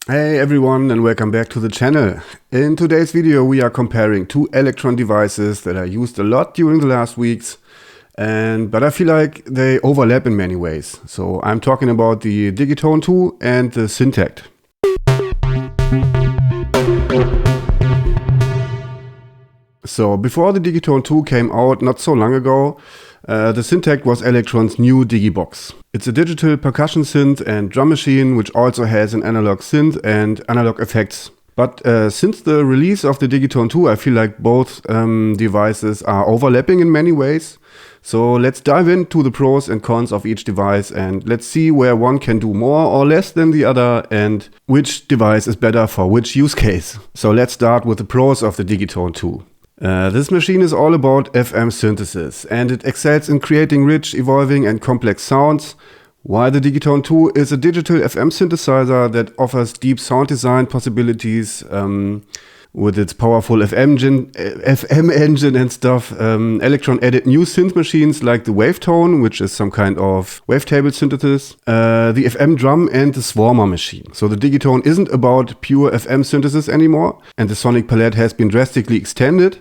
Hey everyone, and welcome back to the channel. In today's video we are comparing two Elektron devices that I used a lot during the last weeks, but I feel like they overlap in many ways. So I'm talking about the Digitone II and the Syntakt. So before the Digitone II came out not so long ago, the Syntakt was Elektron's new Digi-Box. It's a digital percussion synth and drum machine which also has an analog synth and analog effects. But since the release of the Digitone II, I feel like both devices are overlapping in many ways. So let's dive into the pros and cons of each device and let's see where one can do more or less than the other and which device is better for which use case. So let's start with the pros of the Digitone II. This machine is all about FM synthesis and it excels in creating rich, evolving and complex sounds, while the Digitone II is a digital FM synthesizer that offers deep sound design possibilities with its powerful FM engine and stuff. Elektron added new synth machines like the Wavetone, which is some kind of wavetable synthesis, the FM drum and the Swarmer machine. So the Digitone isn't about pure FM synthesis anymore, and the sonic palette has been drastically extended.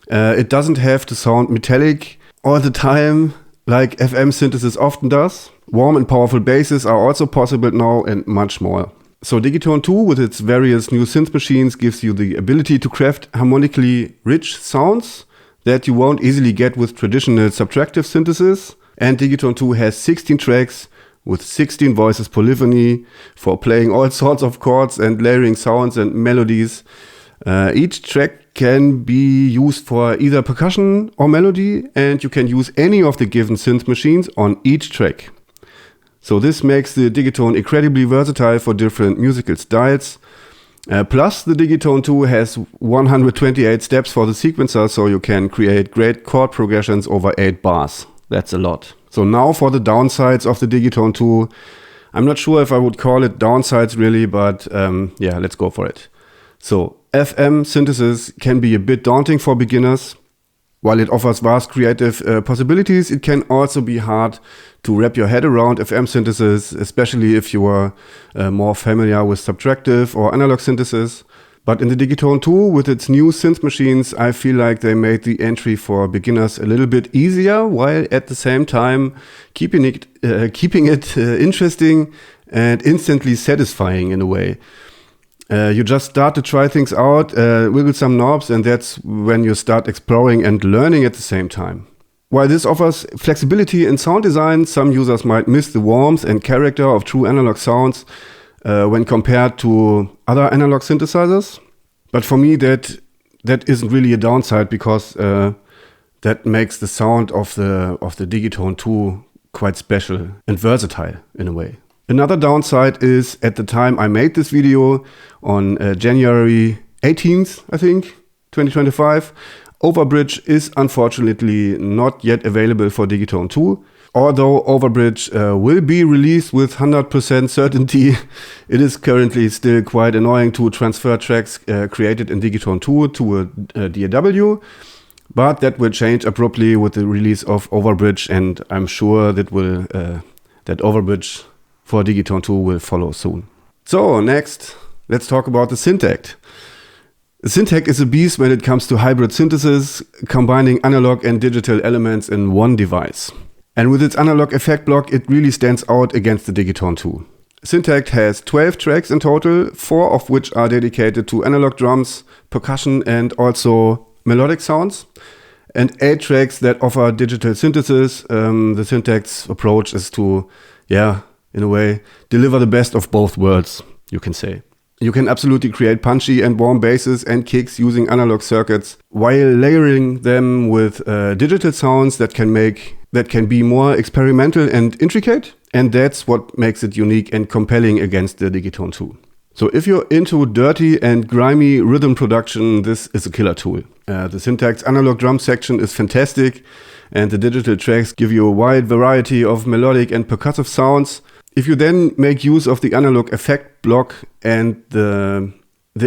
It doesn't have to sound metallic all the time like FM synthesis often does. Warm and powerful basses are also possible now and much more. So Digitone II with its various new synth machines gives you the ability to craft harmonically rich sounds that you won't easily get with traditional subtractive synthesis. And Digitone II has 16 tracks with 16 voices polyphony for playing all sorts of chords and layering sounds and melodies. Each track can be used for either percussion or melody, and you can use any of the given synth machines on each track. So this makes the Digitone incredibly versatile for different musical styles. Plus the Digitone II has 128 steps for the sequencer, so you can create great chord progressions over 8 bars. That's a lot. So now for the downsides of the Digitone II. I'm not sure if I would call it downsides really, but yeah, let's go for it. So FM synthesis can be a bit daunting for beginners. While it offers vast creative possibilities, it can also be hard to wrap your head around FM synthesis, especially if you are more familiar with subtractive or analog synthesis. But in the Digitone II, with its new synth machines, I feel like they made the entry for beginners a little bit easier, while at the same time keeping it interesting and instantly satisfying in a way. You just start to try things out, wiggle some knobs, and that's when you start exploring and learning at the same time. While this offers flexibility in sound design, some users might miss the warmth and character of true analog sounds when compared to other analog synthesizers. But for me, that isn't really a downside, because that makes the sound of the Digitone II quite special and versatile in a way. Another downside is, at the time I made this video on January 18th, I think, 2025, Overbridge is unfortunately not yet available for Digitone II. Although Overbridge will be released with 100% certainty, it is currently still quite annoying to transfer tracks created in Digitone II to a DAW. But that will change abruptly with the release of Overbridge, and I'm sure that Overbridge for Digitone II will follow soon. So next, let's talk about the Syntakt. The Syntakt is a beast when it comes to hybrid synthesis, combining analog and digital elements in one device. And with its analog effect block, it really stands out against the Digitone II. Syntakt has 12 tracks in total, 4 of which are dedicated to analog drums, percussion and also melodic sounds, and 8 tracks that offer digital synthesis. The Syntakt's approach is to, in a way, deliver the best of both worlds, you can say. You can absolutely create punchy and warm basses and kicks using analog circuits, while layering them with digital sounds that can be more experimental and intricate. And that's what makes it unique and compelling against the Digitone II. So if you're into dirty and grimy rhythm production, this is a killer tool. The Syntakt's analog drum section is fantastic, and the digital tracks give you a wide variety of melodic and percussive sounds. If you then make use of the analog effect block and the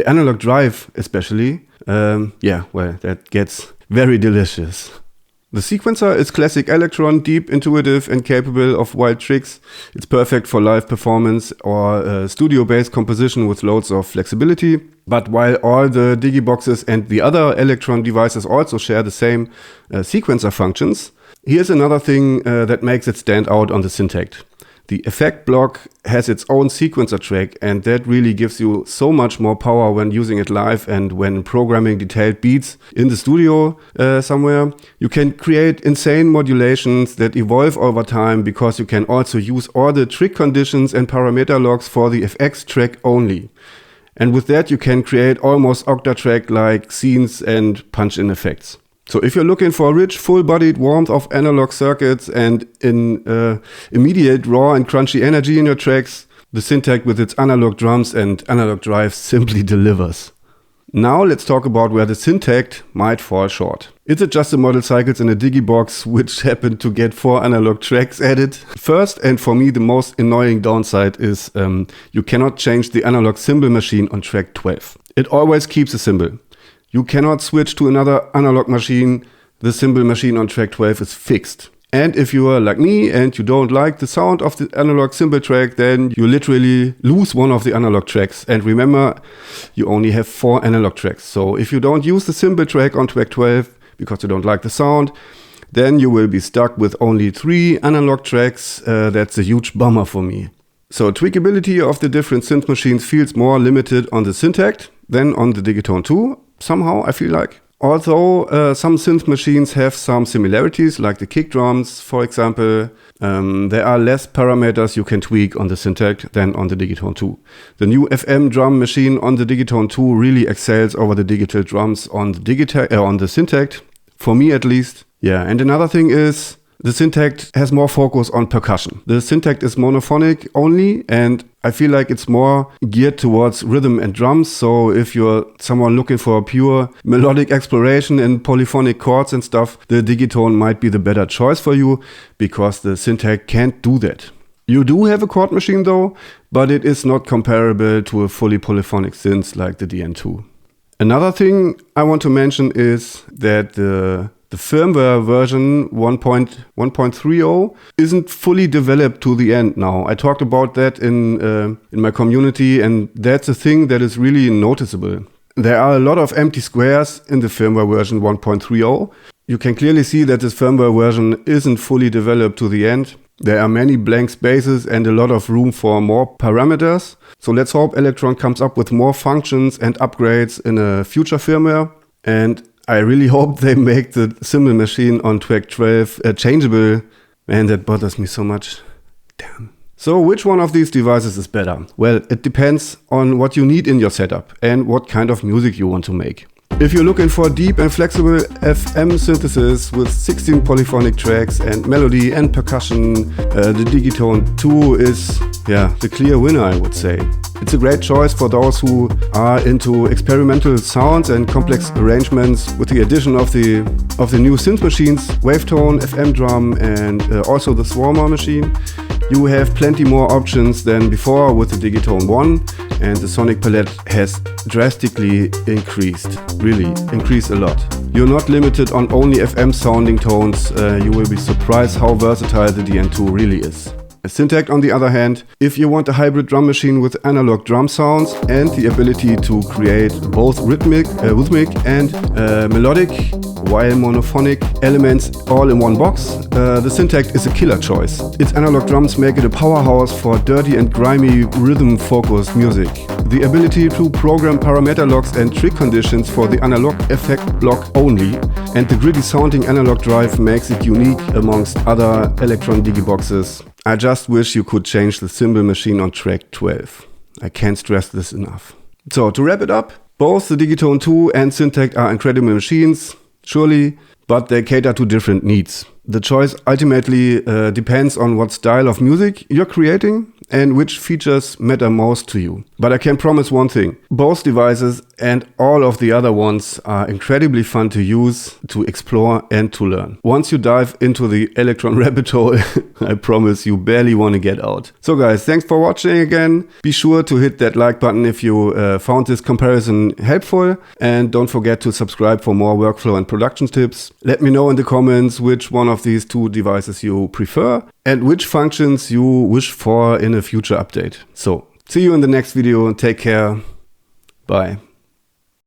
analog drive especially, that gets very delicious. The sequencer is classic Elektron, deep, intuitive and capable of wild tricks. It's perfect for live performance or studio-based composition with loads of flexibility. But while all the Digi-Boxes and the other Elektron devices also share the same sequencer functions, here's another thing that makes it stand out on the Syntakt. The effect block has its own sequencer track, and that really gives you so much more power when using it live and when programming detailed beats in the studio somewhere. You can create insane modulations that evolve over time because you can also use all the trick conditions and parameter logs for the FX track only. And with that you can create almost octatrack-like scenes and punch-in effects. So if you're looking for rich, full-bodied warmth of analog circuits and immediate raw and crunchy energy in your tracks, the Syntakt with its analog drums and analog drives simply delivers. Now let's talk about where the Syntakt might fall short. It's adjusted model cycles in a Digi-Box which happen to get 4 analog tracks added. First, and for me the most annoying downside is you cannot change the analog cymbal machine on track 12. It always keeps a cymbal. You cannot switch to another analog machine. The cymbal machine on track 12 is fixed. And if you are like me and you don't like the sound of the analog cymbal track, then you literally lose one of the analog tracks. And remember, you only have 4 analog tracks. So if you don't use the cymbal track on track 12 because you don't like the sound, then you will be stuck with only 3 analog tracks. That's a huge bummer for me. So tweakability of the different synth machines feels more limited on the Syntakt than on the Digitone II. Somehow, I feel like. Although some synth machines have some similarities, like the kick drums, for example, there are less parameters you can tweak on the Syntakt than on the Digitone II. The new FM drum machine on the Digitone II really excels over the digital drums on the Syntakt, for me at least. Yeah, and another thing is, the Syntakt has more focus on percussion. The Syntakt is monophonic only, and I feel like it's more geared towards rhythm and drums. So if you're someone looking for a pure melodic exploration in polyphonic chords and stuff, the Digitone might be the better choice for you, because the Syntakt can't do that. You do have a chord machine though, but it is not comparable to a fully polyphonic synth like the DN2. Another thing I want to mention is that the firmware version 1.30 isn't fully developed to the end now. I talked about that in my community, and that's a thing that is really noticeable. There are a lot of empty squares in the firmware version 1.30. You can clearly see that this firmware version isn't fully developed to the end. There are many blank spaces and a lot of room for more parameters. So let's hope Elektron comes up with more functions and upgrades in a future firmware. And I really hope they make the cymbal machine on track 12 changeable. Man, that bothers me so much. Damn. So which one of these devices is better? Well, it depends on what you need in your setup and what kind of music you want to make. If you're looking for deep and flexible FM synthesis with 16 polyphonic tracks and melody and percussion, the Digitone II is the clear winner, I would say. It's a great choice for those who are into experimental sounds and complex arrangements with the addition of the new synth machines, Wavetone, FM drum and also the Swarmer machine. You have plenty more options than before with the Digitone I, and the sonic palette has drastically increased, really increased a lot. You're not limited on only FM sounding tones, you will be surprised how versatile the DN2 really is. Syntakt, on the other hand, if you want a hybrid drum machine with analog drum sounds and the ability to create both rhythmic and melodic while monophonic elements all in one box, the Syntakt is a killer choice. Its analog drums make it a powerhouse for dirty and grimy rhythm-focused music. The ability to program parameter logs and trick conditions for the analog effect block only, and the gritty sounding analog drive makes it unique amongst other Elektron Digi-Boxes. I just wish you could change the cymbal machine on track 12. I can't stress this enough. So to wrap it up, both the Digitone II and Syntakt are incredible machines, surely, but they cater to different needs. The choice ultimately depends on what style of music you're creating and which features matter most to you. But I can promise one thing, both devices and all of the other ones are incredibly fun to use, to explore and to learn. Once you dive into the Elektron rabbit hole, I promise you barely want to get out. So guys, thanks for watching again. Be sure to hit that like button if you found this comparison helpful, and don't forget to subscribe for more workflow and production tips. Let me know in the comments which one of these two devices you prefer and which functions you wish for in a future update. So, see you in the next video and take care. Bye.